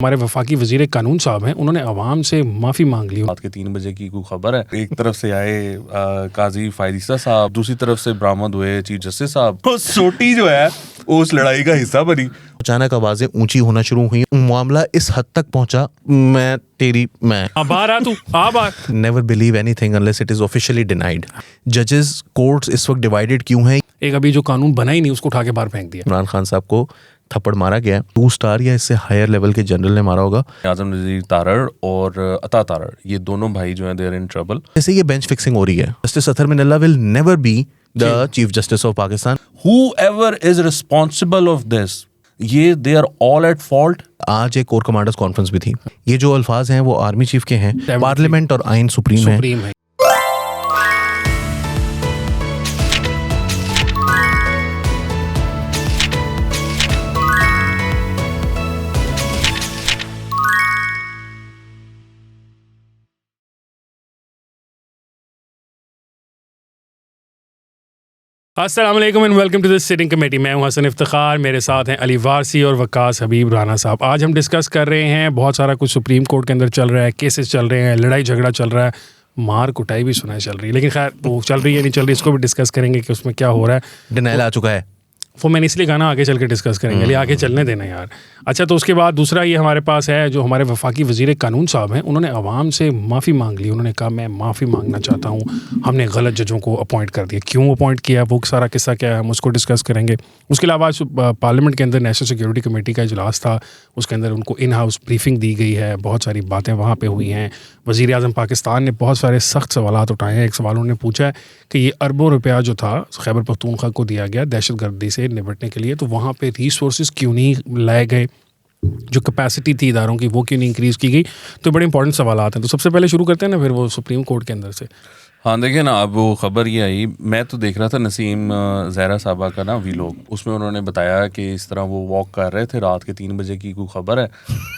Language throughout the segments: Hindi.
हमारे वफाकी वजीर कानून साहब हैं, उन्होंने अवाम से माफ़ी मांग ली। रात के 3 बजे की कोई खबर है, एक तरफ से आए काजी फायरिसा साहब, दूसरी तरफ से बरामद हुए चीफ जस्टिस साहब। वो सोटी जो है वो उस लड़ाई का हिस्सा बनी। अचानक आवाजें ऊंची होना शुरू हुई, मामला इस हद तक पहुंचा, बाहर आ तू, आ बाहर। Never believe anything unless it is officially denied. जजेस कोर्ट्स इस वक्त डिवाइडेड क्यों हैं? एक अभी जो कानून बना ही नहीं उसको उठा के बाहर फेंक दिया। इमरान खान साहब को थप्पड़ मारा गया, 2 स्टार या इससे हायर लेवल के जनरल ने मारा होगा। आजम नजीर तारड़ और अता तारड़, ये दोनों भाई जो हैं दे आर इन ट्रबल। जैसे ये बेंच फिक्सिंग हो रही है। Justice Athar Minallah will never be the chief justice of Pakistan. Whoever is responsible of this, ये they are all at fault. आज एक कोर कमांडर्स कॉन्फ्रेंस भी थी। ये जो अल्फाज हैं वो आर्मी चीफ के हैं, पार्लियामेंट और आइन सुप्रीम है। अस्सलाम वालेकुम and welcome to this sitting committee. मैं हूं हसन इफ्तिखार, मेरे साथ हैं अली वारसी और वकास हबीब राना साहब। आज हम डिस्कस कर रहे हैं बहुत सारा कुछ सुप्रीम कोर्ट के अंदर चल रहा है, केसेस चल रहे हैं, लड़ाई झगड़ा चल रहा है, मार कुटाई भी सुनाई चल रही है, लेकिन खैर वो चल रही है नहीं चल रही, इसको भी डिस्कस करेंगे कि उसमें क्या हो रहा है। डिनाइल आ चुका है वो मैंने इसलिए गाना आगे चल के डिस्कस करेंगे, लिए आगे चलने देना यार। अच्छा, तो उसके बाद दूसरा ये हमारे पास है जो हमारे वफाकी वजीर कानून साहब हैं, उन्होंने अवाम से माफ़ी मांग ली। उन्होंने कहा मैं माफ़ी मांगना चाहता हूँ, हमने गलत जजों को अपॉइंट कर दिया। क्यों अपॉइंट किया, वो सारा किस्सा क्या है, हम उसको डिस्कस करेंगे। उसके अलावा आज पार्लियामेंट के अंदर नेशनल सिक्योरिटी कमेटी का इजलास था, उसके अंदर उनको इन हाउस ब्रीफिंग दी गई है, बहुत सारी बातें वहाँ पर हुई हैं। वज़ीर आज़म पाकिस्तान ने बहुत सारे सख्त सवालात उठाए हैं। एक सवाल उन्होंने पूछा है कि ये अरबों रुपया जो था खैबर पख्तूनख्वा को दिया गया दहशतगर्दी से निपटने के लिए, तो वहाँ पे रिसोर्सेज क्यों नहीं लाए गए, जो कैपेसिटी थी इदारों की वो क्यों नहीं इंक्रीज़ की गई। तो बड़े इंपॉर्टेंट सवालात हैं। तो सबसे पहले शुरू करते हैं ना फिर वो सुप्रीम कोर्ट के अंदर से। हाँ देखिए ना, अब वो खबर ये आई, मैं तो देख रहा था नसीम ज़हरा साहबा का ना वीलॉग, उसमें उन्होंने बताया कि इस तरह वो वॉक कर रहे थे, रात के 3 बजे की कोई खबर है,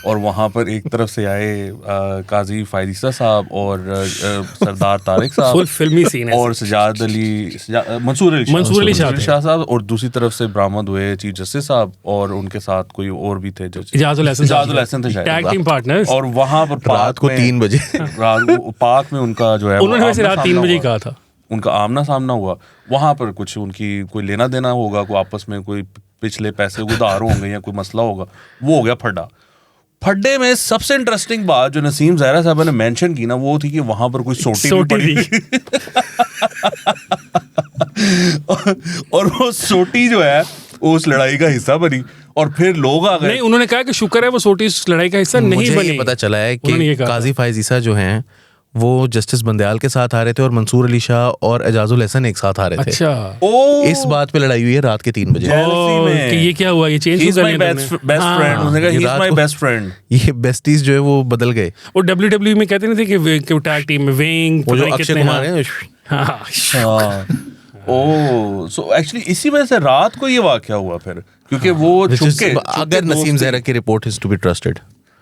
और वहाँ पर एक तरफ से आए काजी फायरिसा साहब और सरदार तारिक साहब, फुल फिल्मी सीन है, और मंसूर अली शाह साहब, और दूसरी तरफ से बरामद हुए चीफ जस्टिस साहब, और उनके साथ कोई और भी थे, इजाजुल हसन थे टैग टीम पार्टनर्स। और वहाँ पर रात को 3 बजे पाक में उनका जो है, उन्होंने वैसे रात 3 बजे कहा था, उनका आमना सामना हुआ। वहाँ पर कुछ उनकी कोई लेना देना होगा, कोई आपस में कोई पिछले पैसे उधार होंगे या कोई मसला होगा, वो हो गया फड्डा। फड्डे में सबसे इंटरेस्टिंग बात जो नसीम ज़हरा साहब ने मेंशन की ना, वो थी कि वहाँ पर कोई सोटी भी पड़ी और वो सोटी जो है उस लड़ाई का हिस्सा बनी, और फिर लोग आ गए। नहीं, उन्होंने कहा कि शुक्र है वो सोटी उस लड़ाई का हिस्सा नहीं बनी। पता चला है कि काजी फायरिसा जो हैं वो जस्टिस बंदयाल के साथ आ रहे थे और मंसूर अली शाह और एजाजुल हसन एक साथ आ रहे थे। अच्छा, इस बात पे लड़ाई हुई है रात के 3 बजे। कि ये क्या हुआ, ये चेंज हो गया, बेस्ट फ्रेंड। ये बेस्टीज जो है वो बदल गए। और WWE में कहते नहीं थे कि टैग टीम में विंग, वो जो अक्षय कुमार है। सो एक्चुअली इसी वजह से रात को ये वाकया हुआ फिर, क्योंकि वो अगर नसीम ज़हरा की report is to be trusted.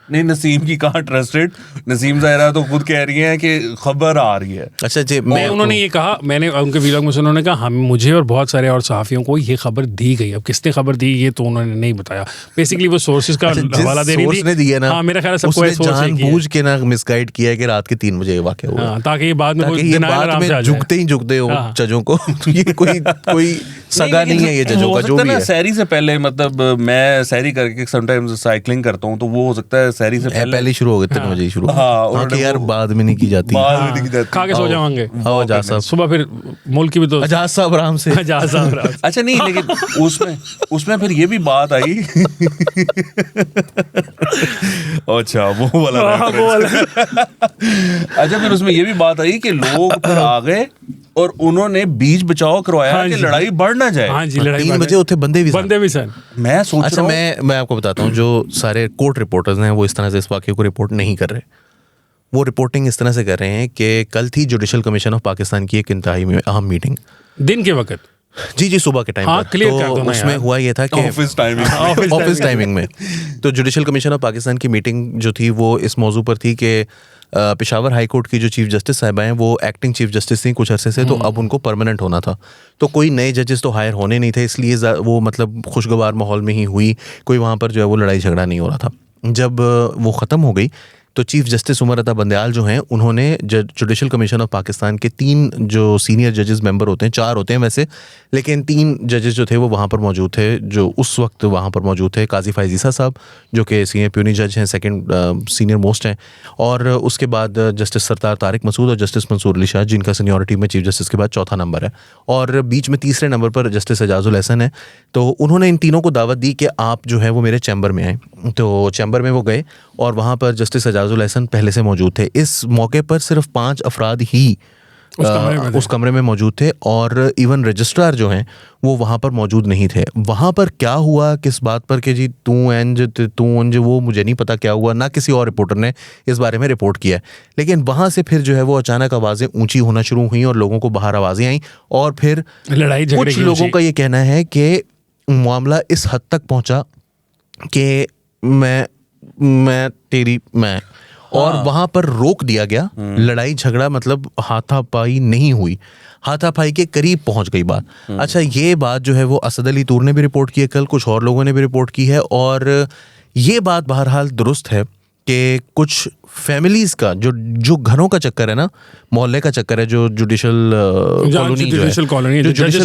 नहीं, नसीम की कहाँ ट्रस्टेड, नसीम ज़हरा तो खुद कह रही है कि खबर आ रही है। अच्छा जी, उन्होंने ये कहा, मैंने उनके वीलॉग में उन्होंने कहा हम, मुझे और बहुत सारे और सहाफ़ियों को ये खबर दी गई। अब किसने खबर दी ये तो उन्होंने नहीं बताया। बेसिकली वो सोर्सेज का हवाला दे रही थी, दिया ना। हाँ, मेरा ख्याल है सबको जानबूझ के ना मिसगाइड किया है कि रात के 3 बजे ये वाकया हुआ, ताकि ये बाद में झुकते ही झुकते हो जजों को। ये कोई सगा नहीं है ये जजों का, जो भी है। सहरी से पहले, मतलब मैं सहरी करके समटाइम्स साइकिलिंग करता हूँ, तो वो हो सकता है सहरी से पहले शुरू हो गए 3 बजे ही शुरू। हाँ, कि यार बाद में नहीं की जाती, खा के सो जाएंगे। हाँ, अजाज साहब सुबह फिर मुल्क की भी तो अजाज साहब आराम से। अच्छा नहीं, लेकिन उसमें फिर ये भी बात आई। अच्छा वो वाला। अच्छा, फिर उसमें ये भी बात आई कि लोग फिर आ गए और उन्होंने बीच बचाव करवाया कि लड़ाई बढ़ ना जाए। हाँ जी, 3 बजे उठे बंदे भी सर। मैं सोच रहा हूँ, मैं आपको बताता हूँ, जो सारे कोर्ट रिपोर्टर्स हैं वो इस तरह से इस वाक़े को रिपोर्ट नहीं कर रहे। वो रिपोर्टिंग इस तरह से कर रहे हैं कि कल थी जुडिशल कमीशन ऑफ पाकिस्तान की एक इंतहाई अहम मीटिंग, दिन के वक्त। जी सुबह के टाइम पर। तो उसमें हुआ ये था कि ऑफिस टाइमिंग में तो जुडिशल कमीशन ऑफ पाकिस्तान की मीटिंग जो थी वो इस मौजू पर थी कि पेशावर हाई कोर्ट की जो चीफ जस्टिस साहिबा हैं वो एक्टिंग चीफ जस्टिस थी कुछ अरसे से, तो अब उनको परमानेंट होना था। तो कोई नए जजेस तो हायर होने नहीं थे, इसलिए वो मतलब खुशगवार माहौल में ही हुई, कोई वहाँ पर जो है वो लड़ाई झगड़ा नहीं हो रहा था। जब वो ख़त्म हो गई तो चीफ जस्टिस उमर अता बंदयाल जो हैं उन्होंने जुडिशल कमीशन ऑफ पाकिस्तान के 3 जो सीनियर जजेस मेंबर होते हैं, 4 होते हैं वैसे, लेकिन 3 जजेस जो थे वो वहाँ पर मौजूद थे, जो उस वक्त वहाँ पर मौजूद थे। काजी फायजीसा साहब जो कि सीनियर प्यूनी जज हैं, सेकंड सीनियर मोस्ट हैं, और उसके बाद जस्टिस सरतार तारिक मसूद और जस्टिस मंसूर अली शाह जिनका सीनियरिटी में चीफ जस्टिस के बाद चौथा नंबर है, और बीच में तीसरे नंबर पर जस्टिस एजाजुल एहसन है। तो उन्होंने इन तीनों को दावत दी कि आप जो है वो मेरे चैम्बर में आए। तो चैम्बर में वो गए और वहाँ पर जस्टिस एजाजुल एहसन पहले से मौजूद थे। इस मौके पर सिर्फ 5 अफराद ही उस कमरे में मौजूद थे, और इवन रजिस्ट्रार जो हैं वो वहाँ पर मौजूद नहीं थे। वहाँ पर क्या हुआ, किस बात पर कि जी तू अंज, वो मुझे नहीं पता क्या हुआ, ना किसी और रिपोर्टर ने इस बारे में रिपोर्ट किया। लेकिन वहाँ से फिर जो है वो अचानक आवाज़ें ऊंची होना शुरू हुई और लोगों को बाहर आवाज़ें आई, और फिर लड़ाई झगड़े कुछ लोगों का ये कहना है कि मामला इस हद तक पहुँचा कि मैं और वहां पर रोक दिया गया। लड़ाई झगड़ा मतलब हाथापाई नहीं हुई, हाथापाई के करीब पहुंच गई बात। अच्छा, ये बात जो है वो असद अली तूर ने भी रिपोर्ट की है, कल कुछ और लोगों ने भी रिपोर्ट की है, और ये बात बहरहाल दुरुस्त है कि कुछ फैमिलीज का जो घरों का चक्कर है ना, मोहल्ले का चक्कर है, जो जुडिशल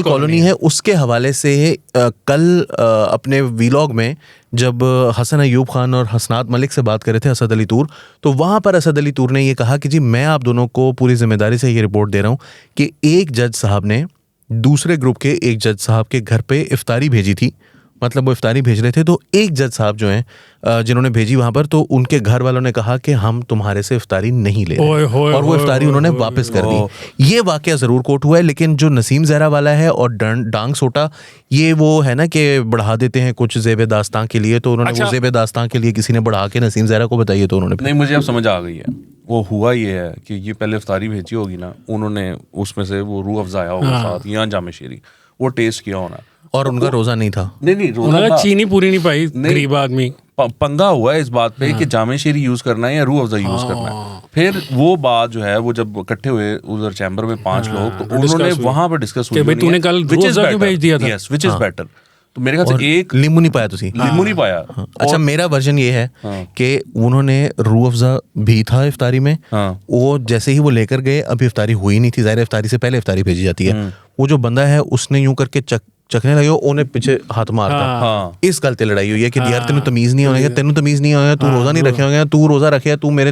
कॉलोनी है, उसके हवाले से कल अपने वीलॉग में जब हसन अयूब खान और हसनात मलिक से बात कर रहे थे असद अली तूर, तो वहाँ पर असद अली तूर ने ये कहा कि जी मैं आप दोनों को पूरी जिम्मेदारी से ये रिपोर्ट दे रहा हूँ कि एक जज साहब ने दूसरे ग्रुप के एक जज साहब के घर पे इफ्तारी भेजी थी। मतलब वो इफ्तारी भेज रहे थे, तो एक जज साहब जो हैं जिन्होंने भेजी वहाँ पर, तो उनके घर वालों ने कहा कि हम तुम्हारे से इफ्तारी नहीं ले रहे, और वो इफ्तारी उन्होंने वापस कर दी। ये वाकया ज़रूर कोर्ट हुआ है, लेकिन जो नसीम ज़हरा वाला है और डांग सोटा, ये वो है ना कि बढ़ा देते हैं कुछ ज़ेब दास्तां के लिए, तो उन्होंने वो ज़ेब दास्तां के लिए किसी ने बढ़ा के नसीम ज़हरा को बताइए, तो उन्होंने नहीं, मुझे अब समझ आ गई है। वो हुआ ये है कि ये पहले इफ्तारी भेजी होगी ना, उन्होंने उसमें से वो रूह अफ़ज़ाया होगा साथ या जामे शीरी, वो टेस्ट किया होना, और उनका रोज़ा नहीं था। नहीं रोज़ा चीनी पूरी नहीं पाई, गरीब आदमी। पंगा हुआ है इस बात पे कि जामे शीरी यूज करना है या रूह अफ़ज़ा यूज करना है। फिर वो बात जो है वो जब इकट्ठे हुए उधर चैम्बर में 5 लोग, तो उन्होंने वहां पर डिस्कस हुई कि तूने कल रूह अफ़ज़ा क्यों भेज दिया था। Yes, which is better. तो मेरे ख्याल से एक लींबू नहीं पाया, तुसी लींबू नहीं पाया। अच्छा, मेरा वर्जन ये है कि उन्होंने रूह अफ़ज़ा भी था इफ्तारी में, वो जैसे ही वो लेकर गए, अभी इफ्तारी हुई नहीं थी, ज़ाहिर इफ्तारी से पहले इफ्तारी भेजी जाती है। वो जो बंदा है उसने यूं करके चखने लगे, उन्हें पीछे हाथ मारता। इस गल ते लड़ाई हुई है कि यार तेनू तमीज नहीं होगा, तेनू तमीज नहीं होगा, तू रोजा नहीं रखे होगा, तू रोजा रखे, तू मेरे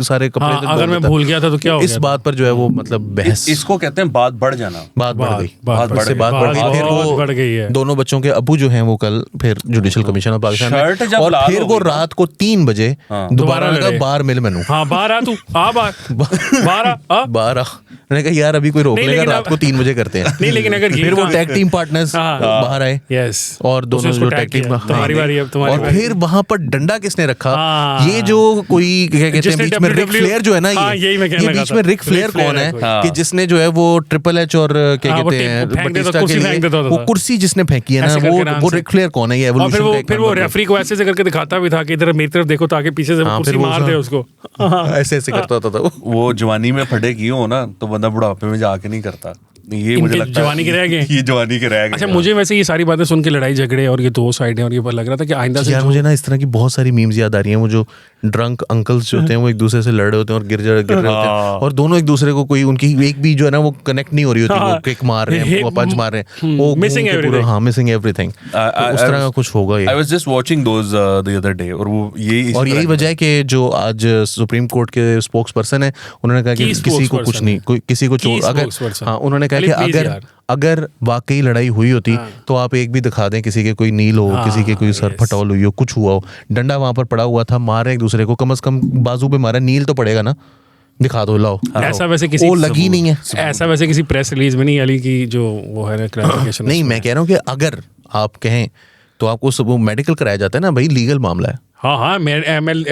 सारे कपड़े अगर मैं भूल गया था तो क्या हो गया। इस बात पर जो है वो मतलब बहस, इसको कहते हैं बात बढ़ जाना। बात बढ़ गई, बात फिर वो बढ़ गई है। दोनों बच्चों के अबू जो हैं वो कल फिर जुडिशल कमिशन ऑफ पाकिस्तान में, और फिर वो रात को 3 बजे दोबारा लगा बार मिल मेनू। हाँ, बाहर आ, तू आ बाहर मैंने कहा यार अभी कोई रोक लेगा, रात को 3 बजे करते हैं। नहीं, लेकिन अगर फिर वो टैग टीम पार्टनर्स बाहर आए, यस, और दोनों जो टैग टीम, तुम्हारी बारी है, और फिर वहां पर डंडा किसने रखा, ये जो कोई क्या कहते हैं बीच में रिक फ्लेयर जो है ना, ये बीच में रिक फ्लेयर कौन है कि जिसने जो है वो ट्रिपल एच और क्या कहते हैं बटिस्टा के लिए वो कुर्सी जिसने फेंकी है ना, वो रिक फ्लेयर कौन है, ये एवोल्यूशन। फिर वो रेफरी को ऐसे करके दिखाता भी था कि इधर मेरी तरफ देखो ताकि पीछे से कुर्सी मार दे उसको, ऐसे करता था। वो जवानी में फटे की हो ना, तो बंदा बुढ़ापे में जाके नहीं करता। ये मुझे लगता है जवानी के रह गए, ये जवानी के रह गए। अच्छा, मुझे वैसे ये सारी बातें सुन के लड़ाई झगड़े और ये 2 साइडें और ये पर लग रहा था कि आइंदा से यार मुझे ना इस तरह की बहुत सारी मीम्स याद आ रही हैं। वो जो ड्रंक अंकल्स जो होते हैं वो एक दूसरे से लड़ रहे होते हैं और गिर रहे होते हैं, और दोनों एक दूसरे को कोई उनकी एक भी जो है ना वो कनेक्ट नहीं हो रही होती, वो किक मार रहे हैं, वो पंच मार रहे हैं, वो मिसिंग एवरीथिंग। उस तरह का कुछ होगा। I was just watching those the other day, और वो यही वजह है कि जो आज सुप्रीम कोर्ट के स्पोक्स पर्सन है, उन्होंने कहा कि किसी को कुछ नहीं, कोई किसी को चोट, अगर हाँ उन्होंने कहा कि अगर वाकई लड़ाई हुई होती तो आप एक भी दिखा दें, किसी के कोई नील हो, किसी के कोई सर फटौल हुई हो, कुछ हुआ हो, डंडा वहां पर पड़ा हुआ था, मारे एक दूसरे को, कम से कम बाजू पे मारा, नील तो पड़ेगा ना, दिखा दो, लाओ। ऐसा वैसे किसी वो लगी नहीं है, ऐसा वैसे किसी प्रेस रिलीज में नहीं आली की जो वो है क्लैरिफिकेशन। नहीं, मैं कह रहा हूँ कि अगर आप कहें तो आपको सब वो मेडिकल कराया जाता है ना भाई, लीगल मामला है। हाँ, एमएल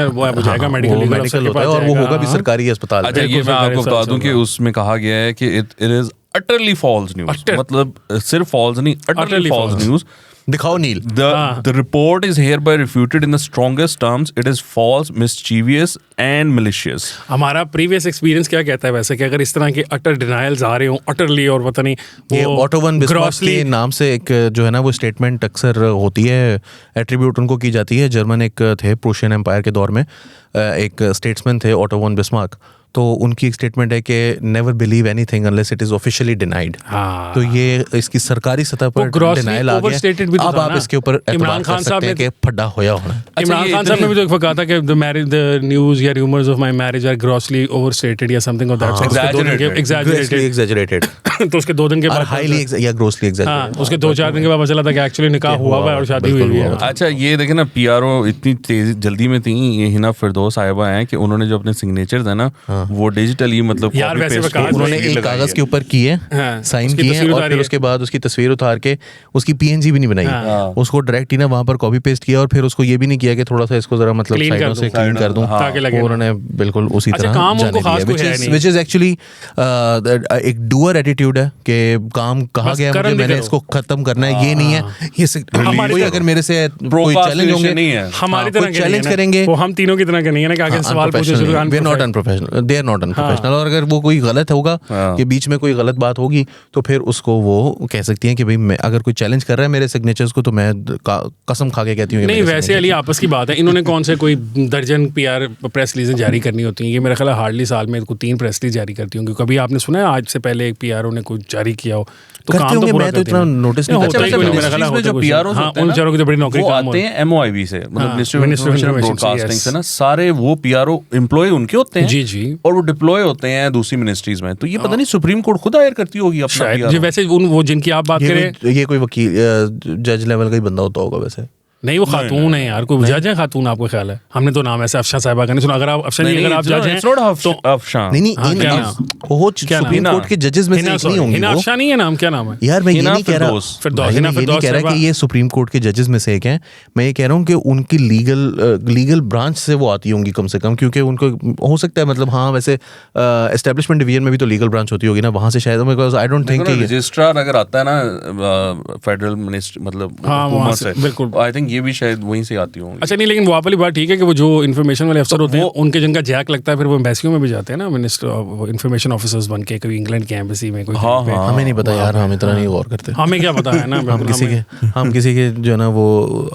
वो हो जाएगा, मेडिकल होता है, और वो होगा भी सरकारी अस्पताल। अच्छा, ये मैं आपको बता दूं कि उसमें कहा गया है कि it is utterly false news, मतलब सिर्फ false नहीं, utterly false news दिखाओ नील। The report is hereby refuted in the strongest terms. It is false, mischievous and malicious. हमारा प्रीवियस एक्सपीरियंस क्या कहता है वैसे कि अगर इस तरह के अटर डिनायल्स आ रहे हो अटरली और पता नहीं ये ऑटो वन बिस्मार्क ग्रॉसली के नाम से एक जो है ना वो स्टेटमेंट अक्सर होती है, एट्रीब्यूट उनको की जाती है। जर्मन एक थे प्रूशियन एम्पायर के दौर में, एक स्टेट्समैन थे ऑटो वन बिस्मार्क, तो उनकी एक स्टेटमेंट है कि never believe anything unless it is officially denied. तो ये इसकी सरकारी सतह पर डिनाइल आ गया। अब आप इसके ऊपर इमरान खान साहब ने के फड्डा होया होना। इमरान खान साहब ने भी तो एक वक्त कहा था कि द न्यूज़ या rumours of my marriage are grossly overstated या समथिंग ऑफ दैट, एग्जैजरेटेड। तो उसके 2 दिन के बाद हाईली या ग्रोसली एग्जैजरेटेड। उसके 2-4 दिन के बाद पता चला था कि एक्चुअली निकाह हुआ हुआ है और शादी हुई है। अच्छा ये देखे ना, पीआरओ इतनी तेज जल्दी में थी ये हिना फिरदौस साहिबा हैं कि उन्होंने जो अपने सिग्नेचर्स है ना वो डिजिटली मतलब यार वैसे उन्होंने एक कागज के ऊपर किए, साइन किए और फिर उसके बाद उसकी तस्वीर उतार के उसकी पीएनजी भी नहीं बनाई, उसको डायरेक्ट ही ना वहां पर कॉपी पेस्ट किया और फिर उसको ये भी नहीं किया कि थोड़ा सा इसको जरा मतलब साइडों से क्लीन कर दूं, उन्होंने बिल्कुल उसी तरह जाने दिया, व्हिच इज एक्चुअली एक डूअर एटीट्यूड है कि काम कहा गया मुझे, मैंने इसको खत्म करना है, ये नहीं है ये कोई अगर मेरे से कोई चैलेंज होंगे हमारी तरह चैलेंज करेंगे, वो हम तीनों की तरह के नहीं है ना कि आगे सवाल पूछो, we are not unprofessional, they are not unprofessional. और अगर वो कोई गलत होगा कि बीच में कोई गलत बात होगी तो फिर उसको वो कह सकती हैं कि भाई मैं अगर कोई चैलेंज कर रहा है मेरे सिग्नेचर्स को तो मैं कसम खा के कहती हूँ नहीं। वैसे अली आपस की बात है, इन्होंने कौन से कोई दर्जन पीआर प्रेस रिलीजें जारी करनी होती हैं, ये मेरा ख्याल है हार्डली साल में 3 प्रेस रिलीज जारी करती होंगी। कभी आपने सुना है आज से पहले एक पीआरओ ने कुछ जारी किया हो? तो काम तो पूरा करते हैं, नोटिस नहीं करता। मेरा ख्याल है जो पीआरओ होते हैं उन की तो बड़ी नौकरी आते हैं एमओआईबी से, मतलब ministry of information and broadcasting से ना, सारे वो पीआरओ एम्प्लॉय उनके होते हैं जी और वो डिप्लॉय होते हैं दूसरी मिनिस्ट्रीज में। तो ये पता नहीं सुप्रीम कोर्ट खुद हायर करती होगी अपना जी। वैसे वो जिनकी आप बात करें ये कोई वकील जज लेवल का ही बंदा होता होगा वैसे। नहीं वो खातून है यार, कोई जज है खातून आपको ख्याल है? हमने तो नाम ऐसे अफशान साहिबा का नहीं सुना। अगर आप अफशान जी अगर आप जज हैं तो अफशान नहीं वो सुप्रीम कोर्ट के जजेस में से एक नहीं होंगे। हिना अफशान नहीं है नाम, क्या नाम है यार? मैं ये नहीं कह रहा कि ये सुप्रीम कोर्ट के जजेस में से एक हैं, मैं ये कह रहा हूँ कि उनकी लीगल ब्रांच से वो आती होंगी कम से कम, क्योंकि उनको हो सकता है मतलब हाँ वैसे एस्टेब्लिशमेंट डिवीजन में भी तो लीगल ब्रांच होती होगी ना, वहां से शायद। Because I don't think registrar अगर आता है ना फेडरल मिनिस्ट्री मतलब हुकूमत से, बिल्कुल आई थिंक ये भी शायद वहीं से आती होंगी। अच्छा नहीं, लेकिन वो वाली बात ठीक है कि वो जो इन्फॉर्मेशन वाले अफसर होते हैं उनके जिनका जैक लगता है फिर वो एम्बेसियों में भी जाते हैं ना, मिनिस्टर इन्फॉर्मेशन ऑफिसर्स बन के, कभी इंग्लैंड की एम्बेसी में कोई। हमें नहीं पता यार, हम इतना नहीं गौर करते, हमें क्या पता है ना। हम किसी के जो है ना वो